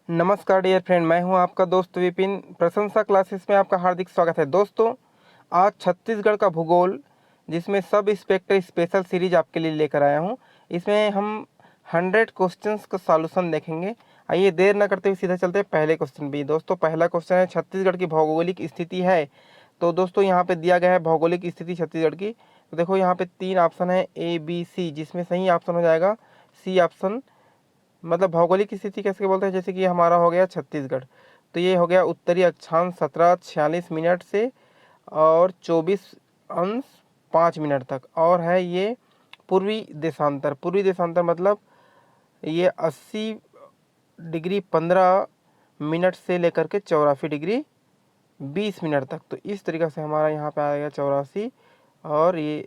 नमस्कार dear friend, मैं हूं आपका दोस्त विपिन। प्रशंसा क्लासेस में आपका हार्दिक स्वागत है। दोस्तों, आज छत्तीसगढ़ का भूगोल जिसमें सब इंस्पेक्टर स्पेशल सीरीज आपके लिए लेकर आया हूं। इसमें हम 100 क्वेश्चंस का सॉल्यूशन देखेंगे। आइए देर न करते हुए सीधा चलते हैं पहले क्वेश्चन भी। दोस्तों, पहला क्वेश्चन है छत्तीसगढ़ की भौगोलिक स्थिति है। तो दोस्तों, यहाँ पे दिया गया है भौगोलिक स्थिति छत्तीसगढ़ की। तो देखो, यहाँ पे 3 ऑप्शन है A B C, जिसमें सही ऑप्शन हो जाएगा सी ऑप्शन। मतलब भौगोलिक स्थिति कैसे बोलते हैं, जैसे कि हमारा हो गया छत्तीसगढ़, तो ये हो गया उत्तरी अक्षांश 17:46 मिनट और 24 अंश 5 मिनट तक, और है ये पूर्वी देशांतर। पूर्वी देशांतर मतलब ये 80 डिग्री 15 मिनट से लेकर के 84 डिग्री 20 मिनट तक। तो इस तरीके से हमारा यहाँ पे आएगा 84 और ये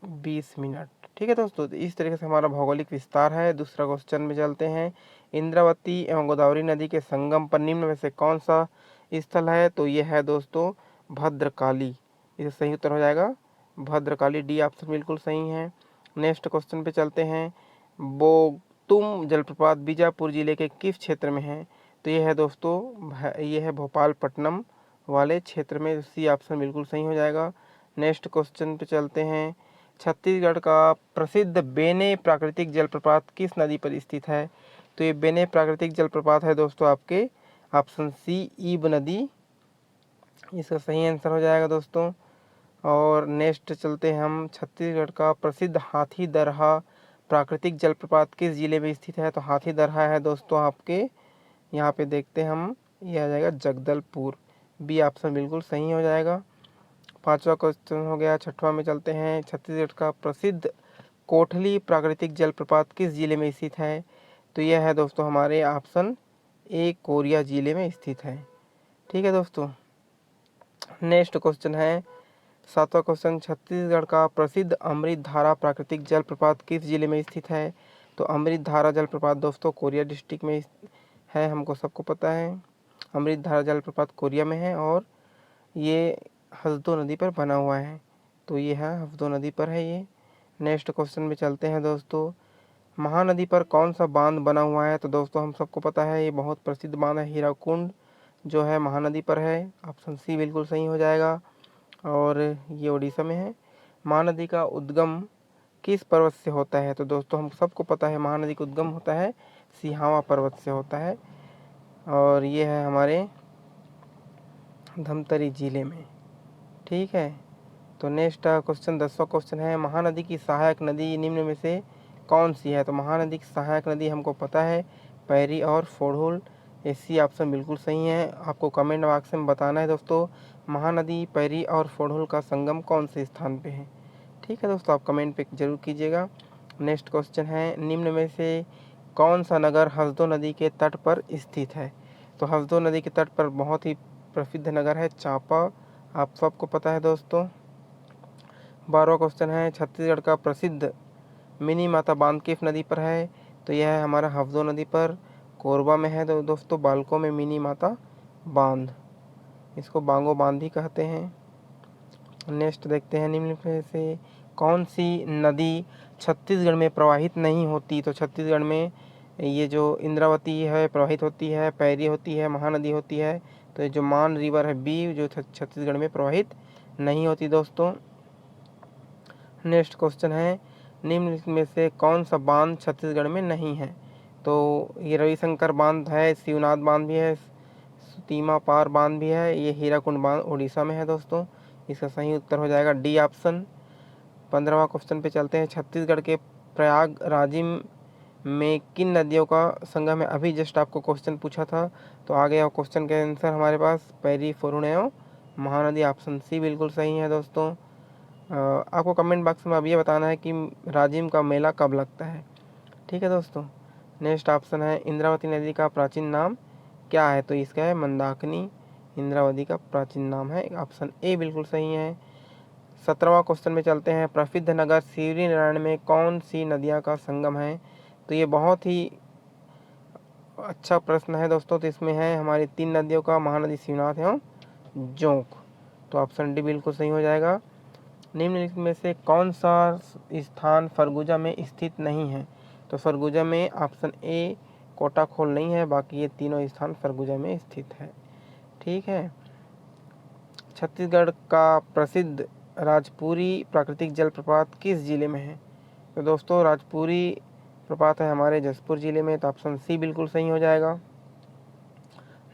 20 मिनट। ठीक है दोस्तों, तो इस तरीके से हमारा भौगोलिक विस्तार है। दूसरा क्वेश्चन में चलते हैं। इंद्रावती एवं गोदावरी नदी के संगम पर निम्न में से कौन सा स्थल है? तो ये है दोस्तों भद्रकाली। इसे सही उत्तर हो जाएगा भद्रकाली, डी ऑप्शन बिल्कुल सही है। नेक्स्ट क्वेश्चन पे चलते हैं। बोगतुम जलप्रपात बीजापुर जिले के किस क्षेत्र में है? तो ये है दोस्तों, ये है भोपालपट्टनम वाले क्षेत्र में, सी ऑप्शन बिल्कुल सही हो जाएगा। नेक्स्ट क्वेश्चन पे चलते हैं। छत्तीसगढ़ का प्रसिद्ध बेने प्राकृतिक जलप्रपात किस नदी पर स्थित है? तो ये बेने प्राकृतिक जलप्रपात है दोस्तों आपके ऑप्शन सी, ईब नदी, इसका सही आंसर हो जाएगा दोस्तों। और नेक्स्ट चलते हैं हम। छत्तीसगढ़ का प्रसिद्ध हाथी दरहा प्राकृतिक जलप्रपात किस जिले में स्थित है? तो हाथी दरहा है दोस्तों आपके, यहाँ पे देखते हैं हम, ये आ जाएगा जगदलपुर, बी ऑप्शन बिल्कुल सही हो जाएगा। पांचवा क्वेश्चन हो गया। छठवां में चलते हैं। छत्तीसगढ़ का प्रसिद्ध कोठली प्राकृतिक जलप्रपात किस जिले में स्थित है? तो यह है दोस्तों हमारे ऑप्शन ए, कोरिया जिले में स्थित है। ठीक है दोस्तों, नेक्स्ट क्वेश्चन है। सातवां क्वेश्चन। छत्तीसगढ़ का प्रसिद्ध अमृत धारा प्राकृतिक जलप्रपात किस जिले में स्थित है? तो अमृत धारा जलप्रपात दोस्तों कोरिया डिस्ट्रिक्ट में है, हमको सबको पता है। अमृत धारा जलप्रपात कोरिया में है और ये हसदो नदी पर बना हुआ है। तो ये है हसदो नदी पर है ये। नेक्स्ट क्वेश्चन में चलते हैं दोस्तों। महानदी पर कौन सा बांध बना हुआ है? तो दोस्तों हम सबको पता है, ये बहुत प्रसिद्ध बांध है हीराकुंड, जो है महानदी पर है, ऑप्शन सी बिल्कुल सही हो जाएगा। और ये उड़ीसा में है। महानदी का उद्गम किस पर्वत से होता है? तो दोस्तों हम सबको पता है महानदी का उद्गम होता है सिहावा पर्वत से होता है, और ये है हमारे धमतरी जिले में। ठीक है, तो नेक्स्ट क्वेश्चन 10वां क्वेश्चन है। महानदी की सहायक नदी निम्न में से कौन सी है? तो महानदी की सहायक नदी हमको पता है पैरी और फोड़हुल, ये सी ऑप्शन बिल्कुल सही है। आपको कमेंट बॉक्स में बताना है दोस्तों, महानदी पैरी और फोड़हुल का संगम कौन से स्थान पे है। ठीक है दोस्तों, आप कमेंट पे जरूर कीजिएगा। नेक्स्ट क्वेश्चन है। निम्न में से कौन सा नगर हसदो नदी के तट पर स्थित है? तो हसदो नदी के तट पर बहुत ही प्रसिद्ध नगर है चांपा, आप सबको पता है दोस्तों। 12वां क्वेश्चन है। छत्तीसगढ़ का प्रसिद्ध मिनी माता बांध किस नदी पर है? तो यह है हमारा हफदो नदी पर, कोरबा में है। तो दोस्तों बालको में मिनी माता बांध, इसको बांगो बांध ही कहते हैं। नेक्स्ट देखते हैं। निम्न में से कौन सी नदी छत्तीसगढ़ में प्रवाहित नहीं होती? तो छत्तीसगढ़ में ये जो इंद्रावती है प्रवाहित होती है, पैरी होती है, महानदी होती है। तो ये जो मान रिवर है बी, जो छत्तीसगढ़ में प्रवाहित नहीं होती दोस्तों। नेक्स्ट क्वेश्चन है। निम्न में से कौन सा बांध छत्तीसगढ़ में नहीं है? तो ये रविशंकर बांध है, शिवनाथ बांध भी है, सुतीमा पार बांध भी है, ये हीराकुंड बांध उड़ीसा में है दोस्तों। इसका सही उत्तर हो जाएगा डी ऑप्शन। 15वां क्वेश्चन पे चलते हैं। छत्तीसगढ़ के प्रयाग राजिम में किन नदियों का संगम है? अभी जस्ट आपको क्वेश्चन पूछा था, तो आ गया क्वेश्चन का आंसर हमारे पास, पैरी फोरुण एवं महानदी, ऑप्शन सी बिल्कुल सही है दोस्तों। आपको कमेंट बॉक्स में अब ये बताना है कि राजिम का मेला कब लगता है। ठीक है दोस्तों, नेक्स्ट ऑप्शन है। इंद्रावती नदी का प्राचीन नाम क्या है? तो इसका है मंदाकिनी, इंद्रावती का प्राचीन नाम है, ऑप्शन ए बिल्कुल सही है। 17वां क्वेश्चन में चलते हैं। प्रसिद्ध नगर शिवरी नारायण में कौन सी नदियां का संगम है? तो ये बहुत ही अच्छा प्रश्न है दोस्तों। तो इसमें है हमारी 3 नदियों का, महानदी, शिवनाथ एवं जोंक। तो ऑप्शन डी बिल्कुल सही हो जाएगा। निम्नलिखित में से कौन सा स्थान सरगुजा में स्थित नहीं है? तो सरगुजा में ऑप्शन ए कोटाखोल नहीं है, बाकी ये तीनों स्थान सरगुजा में स्थित है। ठीक है। छत्तीसगढ़ का प्रसिद्ध राजपुरी प्राकृतिक जलप्रपात किस जिले में है? तो दोस्तों राजपुरी प्रपात है हमारे जसपुर जिले में, तो ऑप्शन सी बिल्कुल सही हो जाएगा।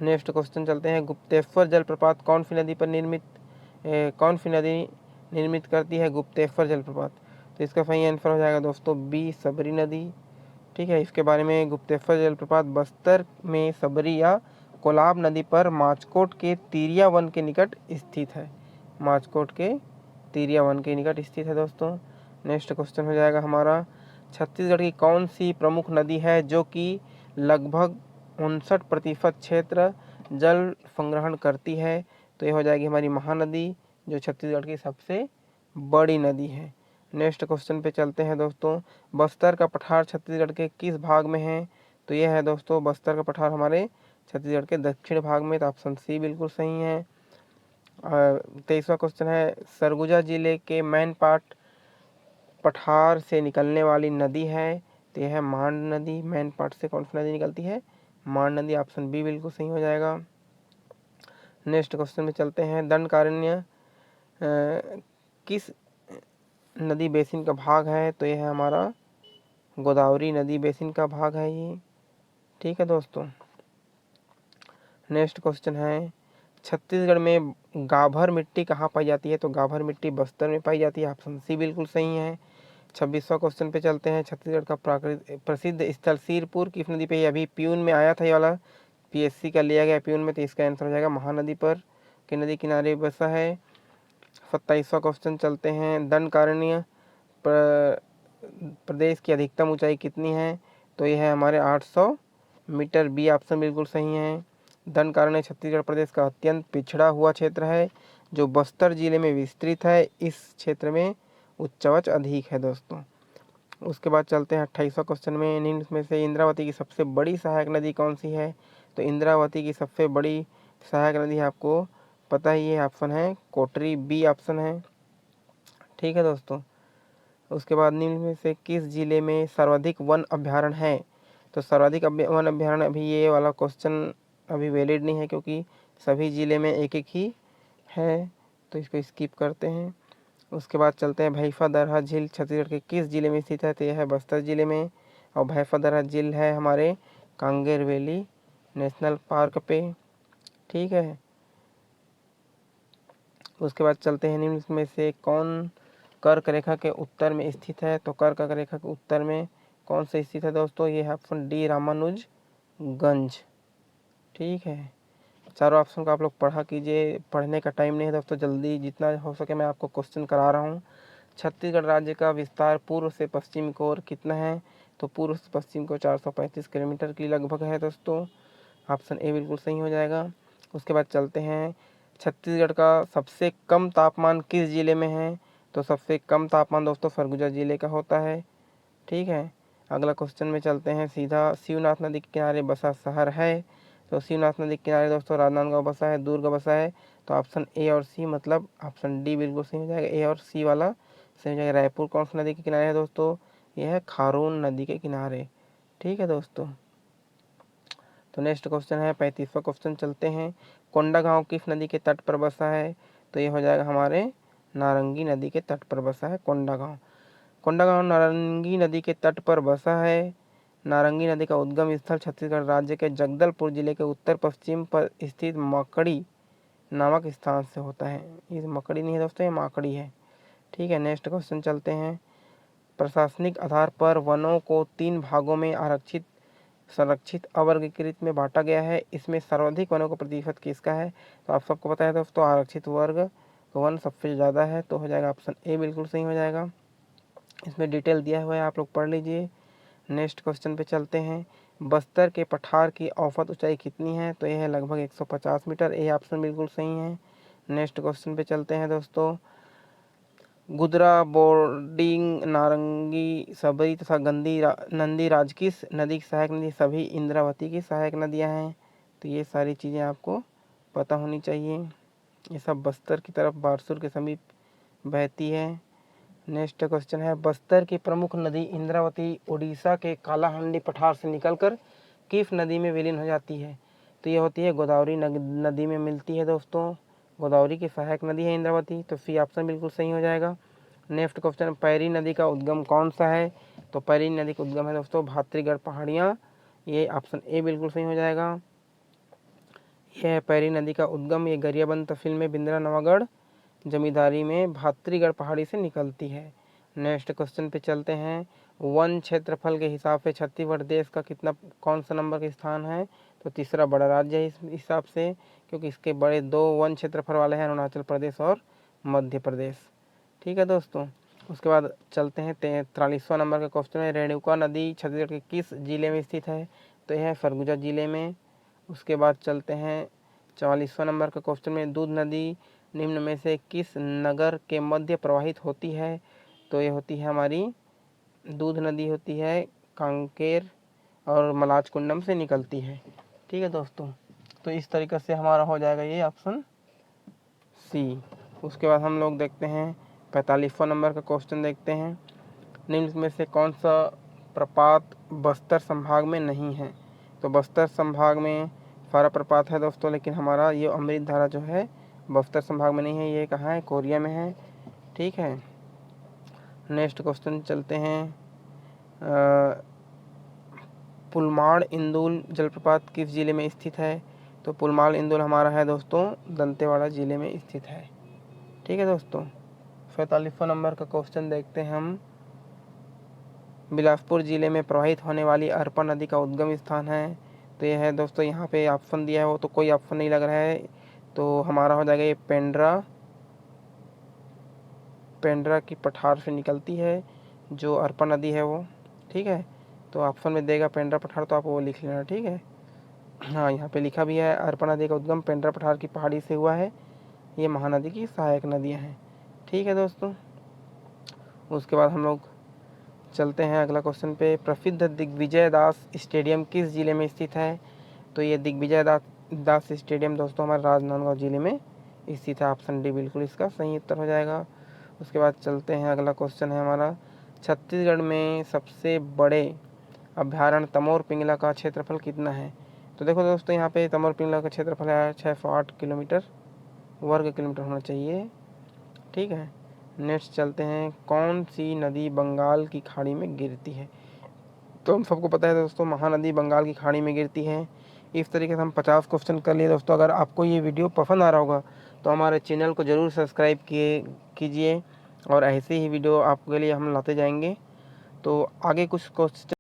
नेक्स्ट क्वेश्चन चलते हैं, गुप्तेश्वर जलप्रपात कौन सी नदी निर्मित करती है गुप्तेश्वर जलप्रपात? तो इसका सही आंसर हो जाएगा दोस्तों बी, सबरी नदी। ठीक है। इसके बारे में, गुप्तेश्वर जलप्रपात बस्तर में सबरी या कोलाब नदी पर माचकोट के तिरिया वन के निकट स्थित है। माचकोट के तिरिया वन के निकट स्थित है दोस्तों। नेक्स्ट क्वेश्चन हो जाएगा हमारा, छत्तीसगढ़ की कौन सी प्रमुख नदी है जो कि लगभग 59% क्षेत्र जल संग्रहण करती है? तो ये हो जाएगी हमारी महानदी, जो छत्तीसगढ़ की सबसे बड़ी नदी है। नेक्स्ट क्वेश्चन पे चलते हैं दोस्तों, बस्तर का पठार छत्तीसगढ़ के किस भाग में है? तो यह है दोस्तों बस्तर का पठार हमारे छत्तीसगढ़ के दक्षिण भाग में, तो ऑप्शन सी बिल्कुल सही है। 23वां क्वेश्चन है, सरगुजा जिले के मैनपाट पठार से निकलने वाली नदी है? तो यह है मांड नदी। मैनपाट से कौन सी नदी निकलती है? मांड नदी। ऑप्शन बी बिल्कुल सही हो जाएगा। नेक्स्ट क्वेश्चन में चलते हैं, दंडकारण्य किस नदी बेसिन का भाग है? तो यह है हमारा गोदावरी नदी बेसिन का भाग है ये। ठीक है दोस्तों। नेक्स्ट क्वेश्चन है, छत्तीसगढ़ में गाभर मिट्टी कहाँ पाई जाती है? तो गाभर मिट्टी बस्तर में पाई जाती है। ऑप्शन सी बिल्कुल सही है। 26वां क्वेश्चन पे चलते हैं, छत्तीसगढ़ का प्रसिद्ध स्थल सिरपुर किस नदी पे? अभी प्यून में आया था ये वाला, पीएससी का लिया गया प्यून में, तो इसका आंसर हो जाएगा महानदी पर के नदी किनारे बसा है। 27वां क्वेश्चन चलते हैं, दंडकारण्य प्रदेश की अधिकतम ऊंचाई कितनी है? तो यह है हमारे 800 मीटर। बी ऑप्शन बिल्कुल सही है। दंडकारण्य छत्तीसगढ़ प्रदेश का अत्यंत पिछड़ा हुआ क्षेत्र है जो बस्तर जिले में विस्तृत है। इस क्षेत्र में उच्चवच अधिक है दोस्तों। उसके बाद चलते हैं 28वां क्वेश्चन में, निम्न में से इंद्रावती की सबसे बड़ी सहायक नदी कौन सी है? तो इंद्रावती की सबसे बड़ी सहायक नदी आपको पता ही है, ऑप्शन है कोटरी। बी ऑप्शन है। ठीक है दोस्तों। उसके बाद निम्न में से किस जिले में सर्वाधिक वन अभ्यारण्य है? तो सर्वाधिक वन अभ्यारण्य, अभी ये वाला क्वेश्चन अभी वैलिड नहीं है क्योंकि सभी जिले में एक एक ही है, तो इसको स्किप करते हैं। उसके बाद चलते हैं, भैफा दरहा झील छत्तीसगढ़ के किस जिले में स्थित है? तो यह है बस्तर जिले में, और भैफा दरहा झील है हमारे कांगेर वैली नेशनल पार्क पे। ठीक है। उसके बाद चलते हैं, निम्न में से कौन कर्क रेखा के उत्तर में स्थित है? तो कर्क रेखा के उत्तर में कौन से स्थित है दोस्तों? ये है ऑप्शन डी, रामानुजगंज। ठीक है। चारों ऑप्शन को आप लोग पढ़ा कीजिए, पढ़ने का टाइम नहीं है दोस्तों, जल्दी जितना हो सके मैं आपको क्वेश्चन करा रहा हूँ। छत्तीसगढ़ राज्य का विस्तार पूर्व से पश्चिम की ओर कितना है? तो पूर्व से पश्चिम को 435 किलोमीटर की लगभग है दोस्तों। ऑप्शन ए बिल्कुल सही हो जाएगा। उसके बाद चलते हैं, छत्तीसगढ़ का सबसे कम तापमान किस जिले में है? तो सबसे कम तापमान दोस्तों सरगुजा जिले का होता है। ठीक है। अगला क्वेश्चन में चलते हैं सीधा, शिवनाथ नदी के किनारे बसा शहर है? तो शिवनाथ नदी के किनारे दोस्तों राजनांदगांव बसा है, दुर्ग बसा है। तो ऑप्शन ए और सी, मतलब ऑप्शन डी बिल्कुल सही हो जाएगा। ए और सी वाला सही हो जाएगा। रायपुर कौन सी नदी के किनारे है दोस्तों? यह है खारून नदी के किनारे। ठीक है दोस्तों। तो नेक्स्ट क्वेश्चन है 35वां क्वेश्चन चलते हैं, कोंडागांव किस नदी के तट पर बसा है? तो ये हो जाएगा हमारे नारंगी नदी के तट पर बसा है कोंडागांव। कोंडागांव नारंगी नदी के तट पर बसा है। नारंगी नदी का उद्गम स्थल छत्तीसगढ़ राज्य के जगदलपुर जिले के उत्तर पश्चिम पर स्थित मकड़ी नामक स्थान से होता है। ये मकड़ी नहीं है दोस्तों, ये माकड़ी है। ठीक है। नेक्स्ट क्वेश्चन चलते हैं, प्रशासनिक आधार पर वनों को 3 भागों में संरक्षित अवर्गीकृत में बांटा गया है। इसमें सर्वाधिक वनों का प्रतिशत किसका है? तो आप सबको पता है दोस्तों, आरक्षित वर्ग वन सबसे ज़्यादा है, तो हो जाएगा ऑप्शन ए बिल्कुल सही हो जाएगा। इसमें डिटेल दिया हुआ है, आप लोग पढ़ लीजिए। नेक्स्ट क्वेश्चन पे चलते हैं, बस्तर के पठार की औसत ऊंचाई कितनी है? तो यह है लगभग 150 मीटर। ए ऑप्शन बिल्कुल सही है। नेक्स्ट क्वेश्चन पे चलते हैं दोस्तों, गुदरा, बोर्डिंग, नारंगी, सबरी तथा नंदी राज किस नदी की सहायक नदी? सभी इंद्रावती की सहायक नदियां हैं। तो ये सारी चीज़ें आपको पता होनी चाहिए। ये सब बस्तर की तरफ बारसूर के समीप बहती है। नेक्स्ट क्वेश्चन है, बस्तर की प्रमुख नदी इंद्रावती उड़ीसा के कालाहांडी पठार से निकलकर किस नदी में विलीन हो जाती है? तो ये होती है गोदावरी नदी में मिलती है दोस्तों। गोदावरी की सहायक नदी है इंद्रावती, तो सी ऑप्शन बिल्कुल सही हो जाएगा। नेक्स्ट क्वेश्चन, पैरी नदी का उद्गम कौन सा है? तो पैरी नदी का उद्गम है दोस्तों भातृगढ़ पहाड़ियाँ, ये ऑप्शन ए बिल्कुल सही हो जाएगा। यह है पैरी नदी का उद्गम, ये गरियाबंद तहसील में बिंद्रा नवागढ़ जमींदारी में भातृगढ़ पहाड़ी से निकलती है। नेक्स्ट क्वेश्चन पे चलते हैं। वन क्षेत्रफल के हिसाब से छत्तीसगढ़ देश का कौन सा नंबर का स्थान है? तो तीसरा बड़ा राज्य है इस हिसाब से, क्योंकि इसके बड़े 2 वन क्षेत्रफल वाले हैं, अरुणाचल प्रदेश और मध्य प्रदेश। ठीक है दोस्तों, उसके बाद चलते हैं 43वां नंबर का क्वेश्चन है। रेणुका नदी छत्तीसगढ़ के किस जिले में स्थित है? तो यह है सरगुजा जिले में। उसके बाद चलते हैं 44वां नंबर का क्वेश्चन में, दूध नदी निम्न में से किस नगर के मध्य प्रवाहित होती है? तो ये होती है हमारी दूध नदी होती है कांकेर और मलाजकुंडम से निकलती है। ठीक है दोस्तों, तो इस तरीके से हमारा हो जाएगा ये ऑप्शन सी। उसके बाद हम लोग देखते हैं 45वां नंबर का क्वेश्चन देखते हैं। निम्न में से कौन सा प्रपात बस्तर संभाग में नहीं है? तो बस्तर संभाग में सारा प्रपात है दोस्तों, लेकिन हमारा ये अमृत धारा जो है बस्तर संभाग में नहीं है, ये कहाँ है? कोरिया में है। ठीक है, नेक्स्ट क्वेश्चन चलते हैं। पुलमाड़ इंदुल जलप्रपात किस जिले में स्थित है? तो पुलमाड़ इंदुल हमारा है दोस्तों दंतेवाड़ा जिले में स्थित है। ठीक है दोस्तों, 45वां नंबर का क्वेश्चन देखते हैं हम। बिलासपुर जिले में प्रवाहित होने वाली अरपा नदी का उद्गम स्थान है? तो यह है दोस्तों, यहाँ पे ऑप्शन दिया है वो तो कोई ऑप्शन नहीं लग रहा है, तो हमारा हो जाएगा ये पेंड्रा की पठार से निकलती है जो अरपा नदी है वो। ठीक है, तो ऑप्शन में देगा पेंड्रा पठार, तो आप वो लिख लेना। ठीक है, हाँ यहाँ पे लिखा भी है अरपा नदी का उद्गम पेंड्रा पठार की पहाड़ी से हुआ है, ये महानदी की सहायक नदियाँ हैं। ठीक है दोस्तों, उसके बाद हम लोग चलते हैं अगला क्वेश्चन पे। प्रसिद्ध दिग्विजय दास स्टेडियम किस जिले में स्थित है? तो ये दिग्विजय दास स्टेडियम दोस्तों हमारे राजनांदगांव जिले में स्थित है। ऑप्शन डी बिल्कुल इसका सही उत्तर हो जाएगा। उसके बाद चलते हैं, अगला क्वेश्चन है हमारा, छत्तीसगढ़ में सबसे बड़े अभ्यारण्य तमोर पिंगला का क्षेत्रफल कितना है? तो देखो दोस्तों, यहाँ पे तमोर पिंगला का क्षेत्रफल है 608 वर्ग किलोमीटर होना चाहिए। ठीक है, नेक्स्ट चलते हैं। कौन सी नदी बंगाल की खाड़ी में गिरती है? तो हम सबको पता है दोस्तों, महानदी बंगाल की खाड़ी में गिरती है। इस तरीके से हम 50 क्वेश्चन कर लिए दोस्तों। अगर आपको ये वीडियो पसंद आ रहा होगा तो हमारे चैनल को ज़रूर सब्सक्राइब कीजिए, और ऐसे ही वीडियो आपके लिए हम लाते जाएंगे। तो आगे कुछ क्वेश्चन